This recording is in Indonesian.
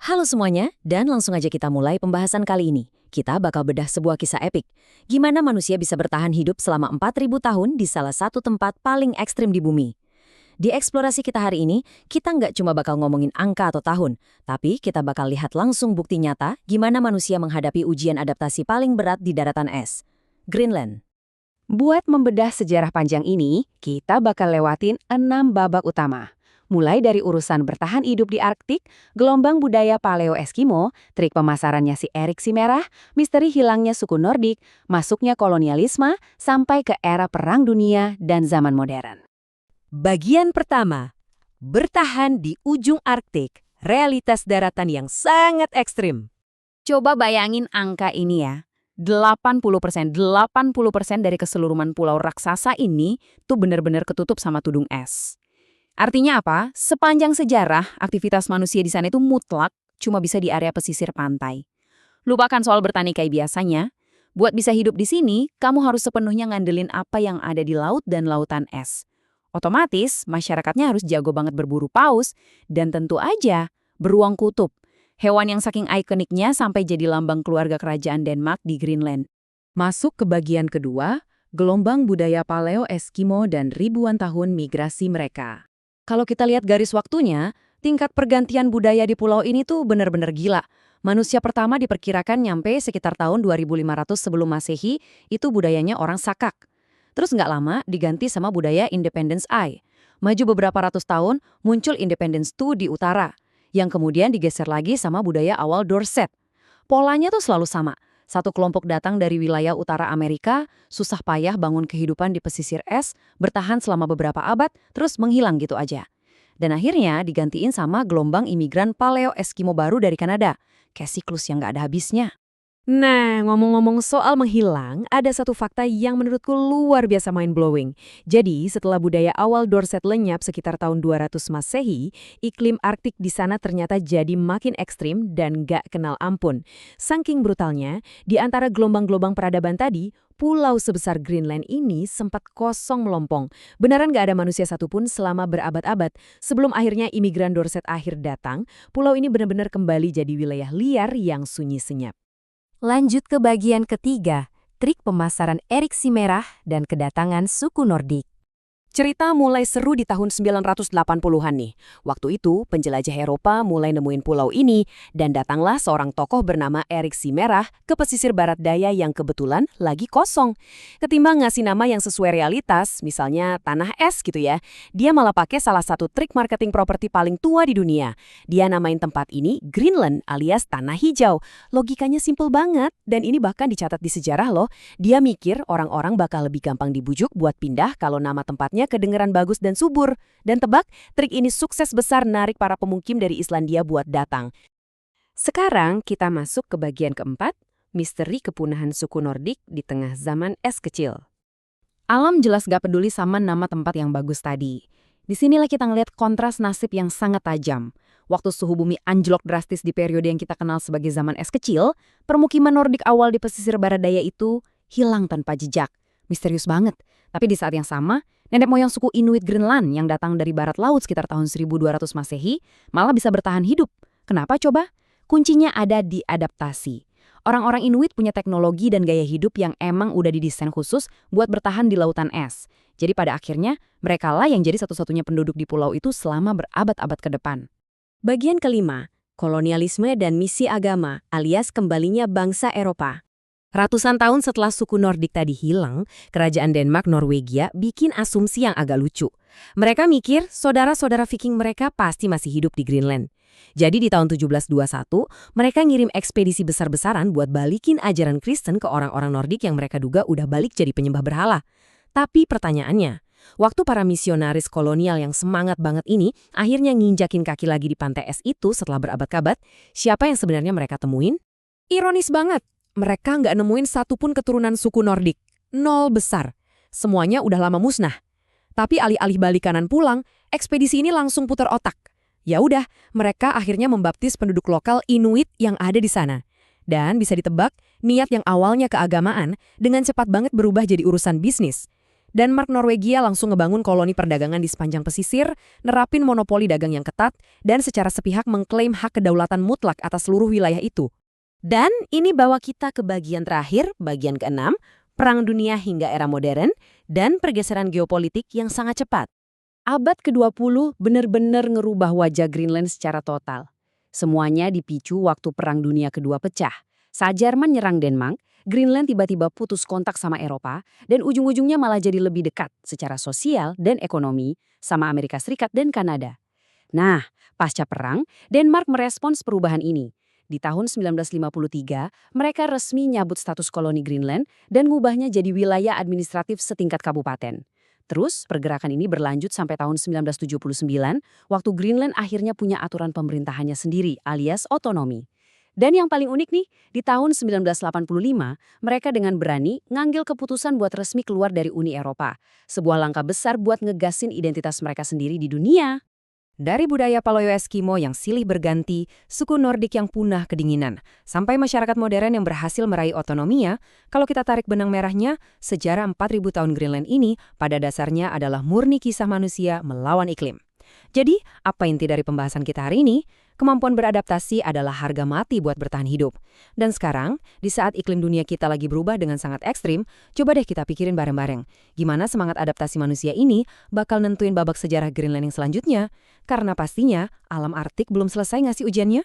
Halo semuanya, dan langsung aja kita mulai pembahasan kali ini. Kita bakal bedah sebuah kisah epik. Gimana manusia bisa bertahan hidup selama 4.000 tahun di salah satu tempat paling ekstrim di bumi. Di eksplorasi kita hari ini, kita nggak cuma bakal ngomongin angka atau tahun, tapi kita bakal lihat langsung bukti nyata gimana manusia menghadapi ujian adaptasi paling berat di daratan es. Greenland. Buat membedah sejarah panjang ini, kita bakal lewatin 6 babak utama. Mulai dari urusan bertahan hidup di Arktik, gelombang budaya Paleo-Eskimo, trik pemasarannya si Erik si Merah, misteri hilangnya suku Nordik, masuknya kolonialisme, sampai ke era Perang Dunia dan zaman modern. Bagian pertama, bertahan di ujung Arktik, realitas daratan yang sangat ekstrim. Coba bayangin angka ini ya. 80% dari keseluruhan pulau raksasa ini tuh benar-benar ketutup sama tudung es. Artinya apa? Sepanjang sejarah, aktivitas manusia di sana itu mutlak cuma bisa di area pesisir pantai. Lupakan soal bertani kayak biasanya. Buat bisa hidup di sini, kamu harus sepenuhnya ngandelin apa yang ada di laut dan lautan es. Otomatis, masyarakatnya harus jago banget berburu paus dan tentu aja beruang kutub. Hewan yang saking ikoniknya sampai jadi lambang keluarga kerajaan Denmark di Greenland. Masuk ke bagian kedua, gelombang budaya Paleo-Eskimo dan ribuan tahun migrasi mereka. Kalau kita lihat garis waktunya, tingkat pergantian budaya di pulau ini tuh benar-benar gila. Manusia pertama diperkirakan nyampe sekitar tahun 2500 sebelum Masehi, itu budayanya orang Sakak. Terus nggak lama diganti sama budaya Independence Eye. Maju beberapa ratus tahun, muncul Independence II di utara, yang kemudian digeser lagi sama budaya awal Dorset. Polanya tuh selalu sama. Satu kelompok datang dari wilayah utara Amerika, susah payah bangun kehidupan di pesisir es, bertahan selama beberapa abad, terus menghilang gitu aja. Dan akhirnya digantiin sama gelombang imigran Paleo-Eskimo baru dari Kanada. Kayak siklus yang nggak ada habisnya. Nah, ngomong-ngomong soal menghilang, ada satu fakta yang menurutku luar biasa mind-blowing. Jadi, setelah budaya awal Dorset lenyap sekitar tahun 200 Masehi, iklim Arktik di sana ternyata jadi makin ekstrim dan gak kenal ampun. Saking brutalnya, di antara gelombang-gelombang peradaban tadi, pulau sebesar Greenland ini sempat kosong melompong. Beneran gak ada manusia satupun selama berabad-abad. Sebelum akhirnya imigran Dorset akhir datang, pulau ini benar-benar kembali jadi wilayah liar yang sunyi senyap. Lanjut ke bagian ketiga, trik pemasaran Erik si Merah dan kedatangan suku Nordik. Cerita mulai seru di tahun 980-an nih. Waktu itu, penjelajah Eropa mulai nemuin pulau ini dan datanglah seorang tokoh bernama Erik si Merah ke pesisir barat daya yang kebetulan lagi kosong. Ketimbang ngasih nama yang sesuai realitas, misalnya tanah es gitu ya, dia malah pakai salah satu trik marketing properti paling tua di dunia. Dia namain tempat ini Greenland alias tanah hijau. Logikanya simple banget dan ini bahkan dicatat di sejarah loh. Dia mikir orang-orang bakal lebih gampang dibujuk buat pindah kalau nama tempatnya kedengeran bagus dan subur. Dan tebak, trik ini sukses besar narik para pemukim dari Islandia buat datang. Sekarang kita masuk ke bagian keempat, misteri kepunahan suku Nordik di tengah zaman es kecil. Alam jelas gak peduli sama nama tempat yang bagus tadi. Disinilah kita ngeliat kontras nasib yang sangat tajam. Waktu suhu bumi anjlok drastis di periode yang kita kenal sebagai zaman es kecil, permukiman Nordik awal di pesisir barat daya itu hilang tanpa jejak. Misterius banget. Tapi di saat yang sama, nenek moyang suku Inuit Greenland yang datang dari barat laut sekitar tahun 1200 Masehi malah bisa bertahan hidup. Kenapa coba? Kuncinya ada di adaptasi. Orang-orang Inuit punya teknologi dan gaya hidup yang emang udah didesain khusus buat bertahan di lautan es. Jadi pada akhirnya, merekalah yang jadi satu-satunya penduduk di pulau itu selama berabad-abad ke depan. Bagian kelima, kolonialisme dan misi agama alias kembalinya bangsa Eropa. Ratusan tahun setelah suku Nordik tadi hilang, kerajaan Denmark Norwegia bikin asumsi yang agak lucu. Mereka mikir saudara-saudara Viking mereka pasti masih hidup di Greenland. Jadi di tahun 1721, mereka ngirim ekspedisi besar-besaran buat balikin ajaran Kristen ke orang-orang Nordik yang mereka duga udah balik jadi penyembah berhala. Tapi pertanyaannya, waktu para misionaris kolonial yang semangat banget ini akhirnya nginjakin kaki lagi di pantai es itu setelah berabad-abad, siapa yang sebenarnya mereka temuin? Ironis banget. Mereka nggak nemuin satupun keturunan suku Nordik. Nol besar. Semuanya udah lama musnah. Tapi alih-alih balik kanan pulang, ekspedisi ini langsung putar otak. Ya udah, mereka akhirnya membaptis penduduk lokal Inuit yang ada di sana. Dan bisa ditebak, niat yang awalnya keagamaan dengan cepat banget berubah jadi urusan bisnis. Denmark Norwegia langsung ngebangun koloni perdagangan di sepanjang pesisir, nerapin monopoli dagang yang ketat, dan secara sepihak mengklaim hak kedaulatan mutlak atas seluruh wilayah itu. Dan ini bawa kita ke bagian terakhir, bagian ke-6, Perang Dunia hingga era modern, dan pergeseran geopolitik yang sangat cepat. Abad ke-20 benar-benar ngerubah wajah Greenland secara total. Semuanya dipicu waktu Perang Dunia Kedua pecah. Saat Jerman nyerang Denmark, Greenland tiba-tiba putus kontak sama Eropa dan ujung-ujungnya malah jadi lebih dekat secara sosial dan ekonomi sama Amerika Serikat dan Kanada. Nah, pasca perang, Denmark merespons perubahan ini. Di tahun 1953, mereka resmi nyabut status koloni Greenland dan ngubahnya jadi wilayah administratif setingkat kabupaten. Terus, pergerakan ini berlanjut sampai tahun 1979, waktu Greenland akhirnya punya aturan pemerintahannya sendiri alias otonomi. Dan yang paling unik nih, di tahun 1985, mereka dengan berani ngambil keputusan buat resmi keluar dari Uni Eropa. Sebuah langkah besar buat ngegasin identitas mereka sendiri di dunia. Dari budaya Paleoeskimo Eskimo yang silih berganti, suku Nordik yang punah kedinginan, sampai masyarakat modern yang berhasil meraih otonominya, kalau kita tarik benang merahnya, sejarah 4.000 tahun Greenland ini pada dasarnya adalah murni kisah manusia melawan iklim. Jadi, apa inti dari pembahasan kita hari ini? Kemampuan beradaptasi adalah harga mati buat bertahan hidup. Dan sekarang, di saat iklim dunia kita lagi berubah dengan sangat ekstrim, coba deh kita pikirin bareng-bareng. Gimana semangat adaptasi manusia ini bakal nentuin babak sejarah Greenland yang selanjutnya? Karena pastinya, alam Arktik belum selesai ngasih ujiannya.